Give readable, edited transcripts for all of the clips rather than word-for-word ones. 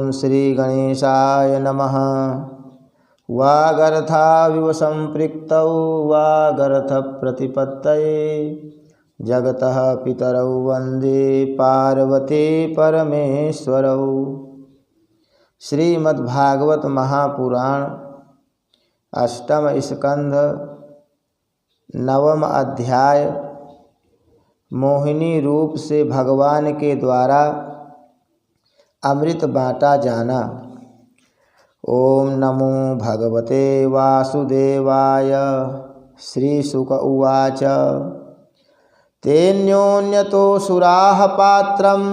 ओम श्री गणेशाय नमः। वागर्थाविव संपृक्तौ वागर्थप्रतिपत्तये जगतः पितरौ वन्दे पार्वती परमेश्वरौ। श्रीमद्भागवत महापुराण अष्टम स्कंध नवम अध्याय मोहिनी रूप से भगवान के द्वारा अमृत बाँटा जाना। ओम नमो भगवते वासुदेवाय। श्रीशुक उवाच तेन्योन्यतो सुराः पात्रं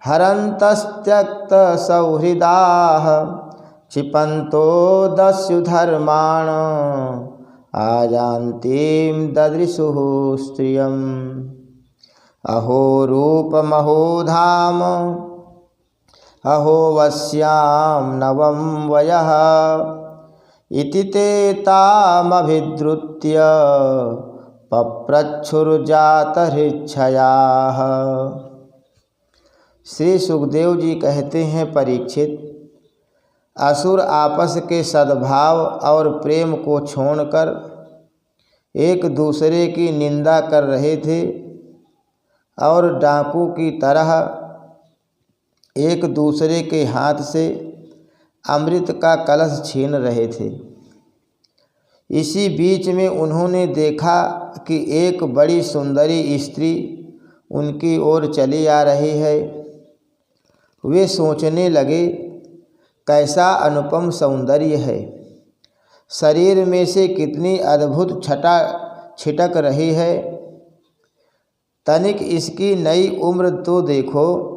हरन्तस्त्यक्तसौहृदाः क्षिपन्तो दस्युधर्मान् आयान्तीं ददृशुः स्त्रियम्। अहो रूपमहो धाम अहो वश्यां नवं वयः इति ते तामभिद्रुत्य पप्रच्छुर्जातहृच्छयाः। श्री सुखदेव जी कहते हैं, परीक्षित, असुर आपस के सद्भाव और प्रेम को छोड़कर एक दूसरे की निंदा कर रहे थे और डाकू की तरह एक दूसरे के हाथ से अमृत का कलश छीन रहे थे। इसी बीच में उन्होंने देखा कि एक बड़ी सुंदरी स्त्री उनकी ओर चली आ रही है। वे सोचने लगे, कैसा अनुपम सौंदर्य है, शरीर में से कितनी अद्भुत छटा छिटक रही है। तनिक इसकी नई उम्र तो देखो।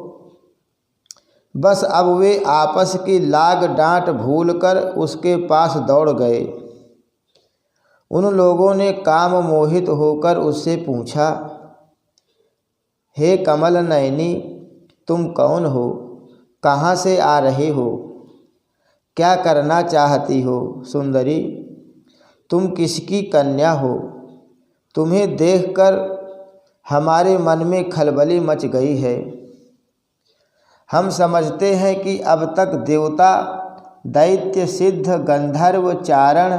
बस अब वे आपस की लाग डांट भूलकर उसके पास दौड़ गए। उन लोगों ने काम मोहित होकर उससे पूछा, हे कमल नयनी, तुम कौन हो, कहाँ से आ रहे हो, क्या करना चाहती हो? सुंदरी, तुम किसकी कन्या हो? तुम्हें देखकर हमारे मन में खलबली मच गई है। हम समझते हैं कि अब तक देवता, दैत्य, सिद्ध, गंधर्व, चारण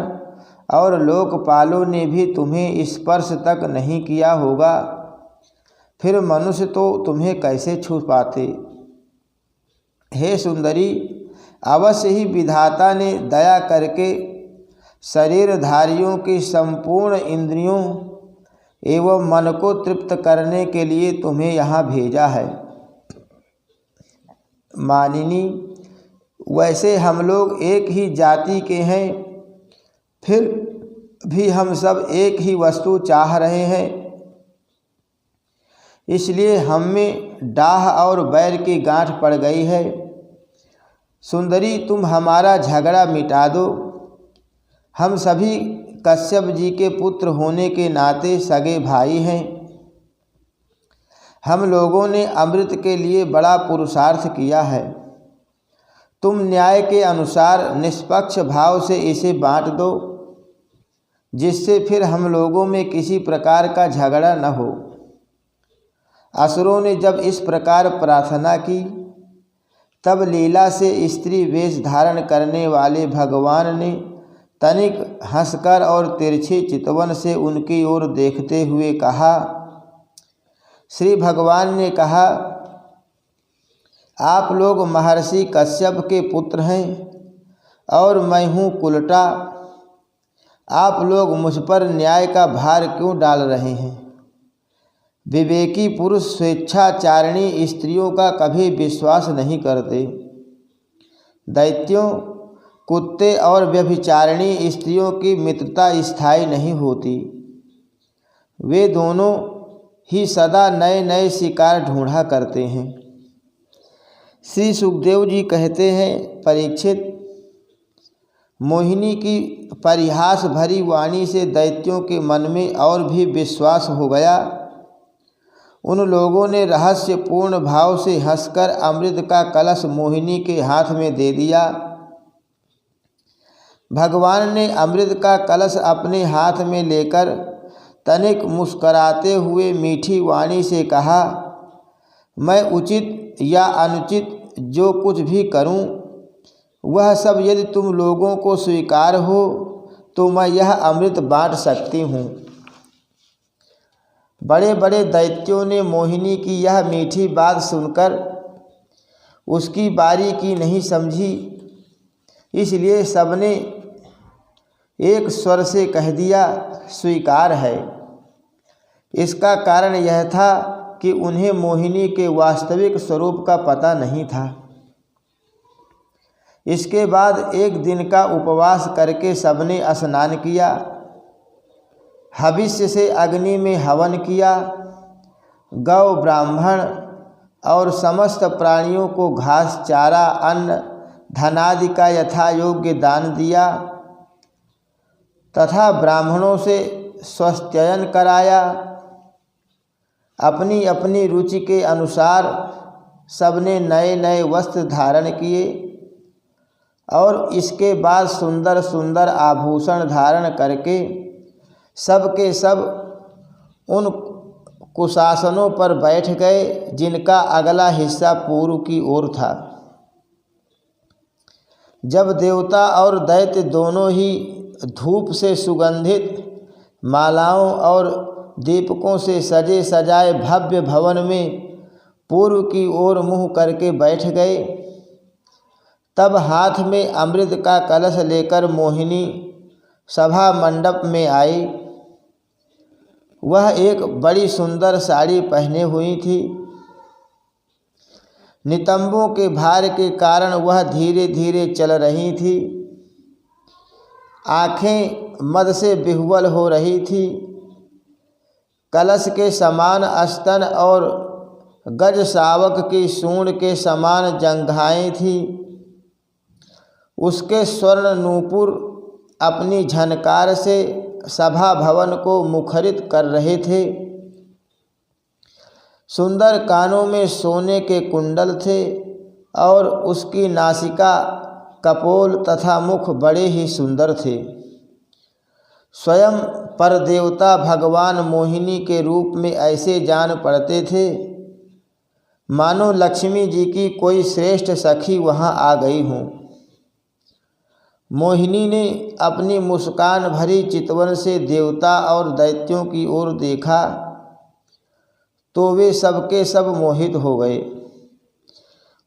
और लोकपालों ने भी तुम्हें स्पर्श तक नहीं किया होगा, फिर मनुष्य तो तुम्हें कैसे छू पाते? हे सुंदरी, अवश्य ही विधाता ने दया करके शरीरधारियों की संपूर्ण इंद्रियों एवं मन को तृप्त करने के लिए तुम्हें यहाँ भेजा है। मानिनी, वैसे हम लोग एक ही जाति के हैं, फिर भी हम सब एक ही वस्तु चाह रहे हैं, इसलिए हम में डाह और बैर की गांठ पड़ गई है। सुंदरी, तुम हमारा झगड़ा मिटा दो। हम सभी कश्यप जी के पुत्र होने के नाते सगे भाई हैं। हम लोगों ने अमृत के लिए बड़ा पुरुषार्थ किया है। तुम न्याय के अनुसार निष्पक्ष भाव से इसे बांट दो, जिससे फिर हम लोगों में किसी प्रकार का झगड़ा न हो। असुरों ने जब इस प्रकार प्रार्थना की, तब लीला से स्त्री वेश धारण करने वाले भगवान ने तनिक हंसकर और तिरछी चितवन से उनकी ओर देखते हुए कहा। श्री भगवान ने कहा, आप लोग महर्षि कश्यप के पुत्र हैं और मैं हूँ कुलटा। आप लोग मुझ पर न्याय का भार क्यों डाल रहे हैं? विवेकी पुरुष स्वेच्छाचारिणी स्त्रियों का कभी विश्वास नहीं करते। दैत्यों, कुत्ते और व्यभिचारिणी स्त्रियों की मित्रता स्थायी नहीं होती। वे दोनों ही सदा नए नए शिकार ढूंढा करते हैं। श्री सुखदेव जी कहते हैं, परीक्षित, मोहिनी की परिहास भरी वाणी से दैत्यों के मन में और भी विश्वास हो गया। उन लोगों ने रहस्यपूर्ण भाव से हंसकर अमृत का कलश मोहिनी के हाथ में दे दिया। भगवान ने अमृत का कलश अपने हाथ में लेकर तनिक मुस्कराते हुए मीठी वाणी से कहा, मैं उचित या अनुचित जो कुछ भी करूं, वह सब यदि तुम लोगों को स्वीकार हो तो मैं यह अमृत बांट सकती हूँ। बड़े बड़े दैत्यों ने मोहिनी की यह मीठी बात सुनकर उसकी बारीकी नहीं समझी, इसलिए सबने एक स्वर से कह दिया, स्वीकार है। इसका कारण यह था कि उन्हें मोहिनी के वास्तविक स्वरूप का पता नहीं था। इसके बाद एक दिन का उपवास करके सबने स्नान किया, हविष्य से अग्नि में हवन किया, गौ ब्राह्मण और समस्त प्राणियों को घास चारा अन्न धनादि का यथा योग्य दान दिया तथा ब्राह्मणों से स्वास्थ्ययन कराया। अपनी अपनी रुचि के अनुसार सबने नए नए वस्त्र धारण किए और इसके बाद सुंदर सुंदर आभूषण धारण करके सब के सब उन कुशासनों पर बैठ गए जिनका अगला हिस्सा पूर्व की ओर था। जब देवता और दैत्य दोनों ही धूप से सुगंधित मालाओं और दीपकों से सजे सजाए भव्य भवन में पूर्व की ओर मुँह करके बैठ गए, तब हाथ में अमृत का कलश लेकर मोहिनी सभा मंडप में आई। वह एक बड़ी सुंदर साड़ी पहने हुई थी। नितंबों के भार के कारण वह धीरे धीरे चल रही थी। आँखें मद से विह्वल हो रही थी। कलश के समान स्तन और गज शावक की सूंड के समान जंघाएं थी। उसके स्वर्ण नूपुर अपनी झनकार से सभा भवन को मुखरित कर रहे थे। सुंदर कानों में सोने के कुंडल थे और उसकी नासिका कपोल तथा मुख बड़े ही सुंदर थे। स्वयं पर देवता भगवान मोहिनी के रूप में ऐसे जान पड़ते थे मानो लक्ष्मी जी की कोई श्रेष्ठ सखी वहाँ आ गई हों। मोहिनी ने अपनी मुस्कान भरी चितवन से देवता और दैत्यों की ओर देखा तो वे सबके सब मोहित हो गए।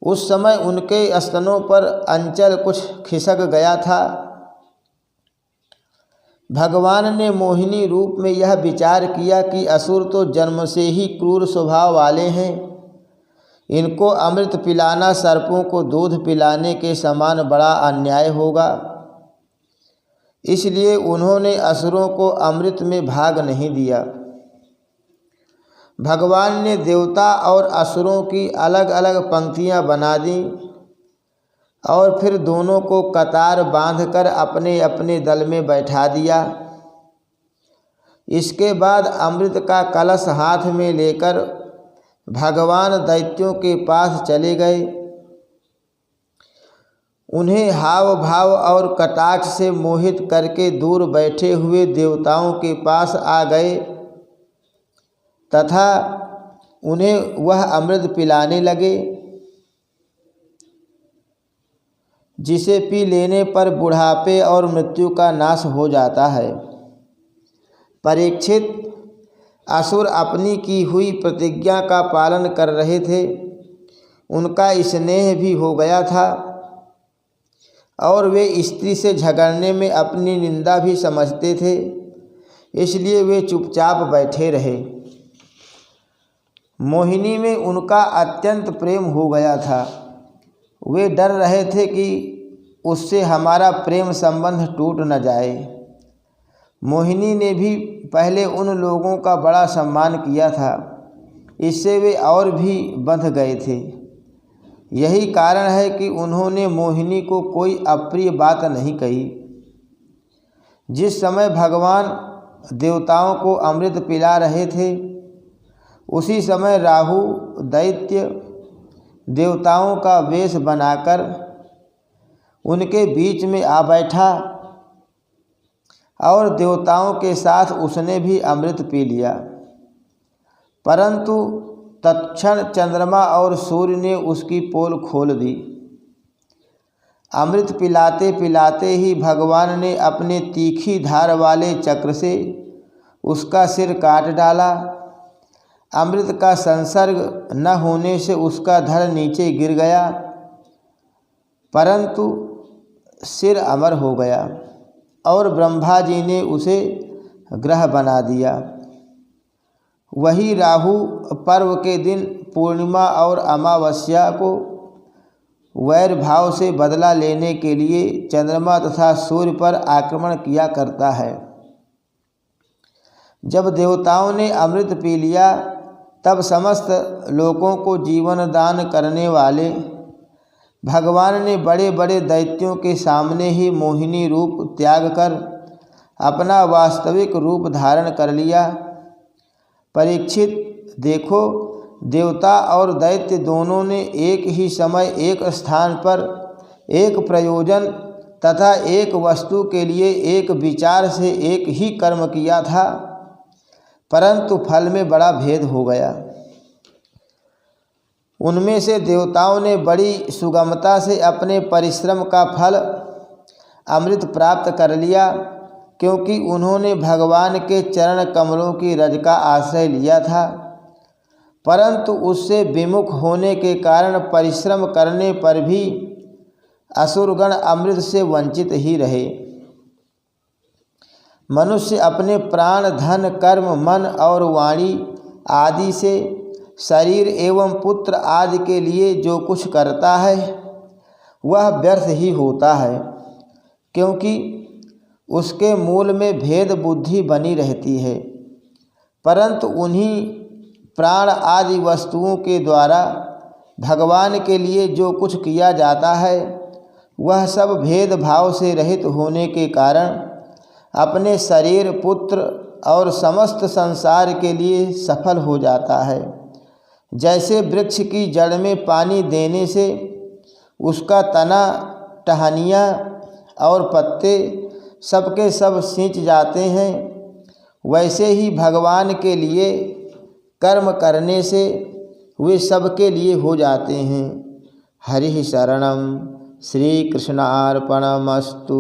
उस समय उनके स्तनों पर अंचल कुछ खिसक गया था। भगवान ने मोहिनी रूप में यह विचार किया कि असुर तो जन्म से ही क्रूर स्वभाव वाले हैं, इनको अमृत पिलाना सर्पों को दूध पिलाने के समान बड़ा अन्याय होगा। इसलिए उन्होंने असुरों को अमृत में भाग नहीं दिया। भगवान ने देवता और असुरों की अलग अलग पंक्तियां बना दी और फिर दोनों को कतार बांधकर अपने अपने दल में बैठा दिया। इसके बाद अमृत का कलश हाथ में लेकर भगवान दैत्यों के पास चले गए। उन्हें हाव भाव और कटाक्ष से मोहित करके दूर बैठे हुए देवताओं के पास आ गए तथा उन्हें वह अमृत पिलाने लगे जिसे पी लेने पर बुढ़ापे और मृत्यु का नाश हो जाता है। परीक्षित, असुर अपनी की हुई प्रतिज्ञा का पालन कर रहे थे। उनका स्नेह भी हो गया था और वे स्त्री से झगड़ने में अपनी निंदा भी समझते थे, इसलिए वे चुपचाप बैठे रहे। मोहिनी में उनका अत्यंत प्रेम हो गया था। वे डर रहे थे कि उससे हमारा प्रेम संबंध टूट न जाए। मोहिनी ने भी पहले उन लोगों का बड़ा सम्मान किया था, इससे वे और भी बंध गए थे। यही कारण है कि उन्होंने मोहिनी को कोई अप्रिय बात नहीं कही। जिस समय भगवान देवताओं को अमृत पिला रहे थे, उसी समय राहु दैत्य देवताओं का वेश बनाकर उनके बीच में आ बैठा और देवताओं के साथ उसने भी अमृत पी लिया। परंतु तत्क्षण चंद्रमा और सूर्य ने उसकी पोल खोल दी। अमृत पिलाते पिलाते ही भगवान ने अपने तीखी धार वाले चक्र से उसका सिर काट डाला। अमृत का संसर्ग न होने से उसका धड़ नीचे गिर गया, परंतु सिर अमर हो गया और ब्रह्मा जी ने उसे ग्रह बना दिया। वही राहु पर्व के दिन पूर्णिमा और अमावस्या को वैर भाव से बदला लेने के लिए चंद्रमा तथा सूर्य पर आक्रमण किया करता है। जब देवताओं ने अमृत पी लिया तब समस्त लोगों को जीवन दान करने वाले भगवान ने बड़े बड़े दैत्यों के सामने ही मोहिनी रूप त्याग कर अपना वास्तविक रूप धारण कर लिया। परीक्षित, देखो, देवता और दैत्य दोनों ने एक ही समय एक स्थान पर एक प्रयोजन तथा एक वस्तु के लिए एक विचार से एक ही कर्म किया था, परंतु फल में बड़ा भेद हो गया। उनमें से देवताओं ने बड़ी सुगमता से अपने परिश्रम का फल अमृत प्राप्त कर लिया, क्योंकि उन्होंने भगवान के चरण कमलों की रज का आश्रय लिया था, परंतु उससे विमुख होने के कारण परिश्रम करने पर भी असुरगण अमृत से वंचित ही रहे। मनुष्य अपने प्राण, धन, कर्म, मन और वाणी आदि से शरीर एवं पुत्र आदि के लिए जो कुछ करता है वह व्यर्थ ही होता है, क्योंकि उसके मूल में भेद बुद्धि बनी रहती है। परंतु उन्हीं प्राण आदि वस्तुओं के द्वारा भगवान के लिए जो कुछ किया जाता है वह सब भेदभाव से रहित होने के कारण अपने शरीर, पुत्र और समस्त संसार के लिए सफल हो जाता है। जैसे वृक्ष की जड़ में पानी देने से उसका तना, टहनियाँ और पत्ते सबके सब सींच जाते हैं, वैसे ही भगवान के लिए कर्म करने से वे सबके लिए हो जाते हैं। हरि शरणम। श्री कृष्णार्पणमस्तु।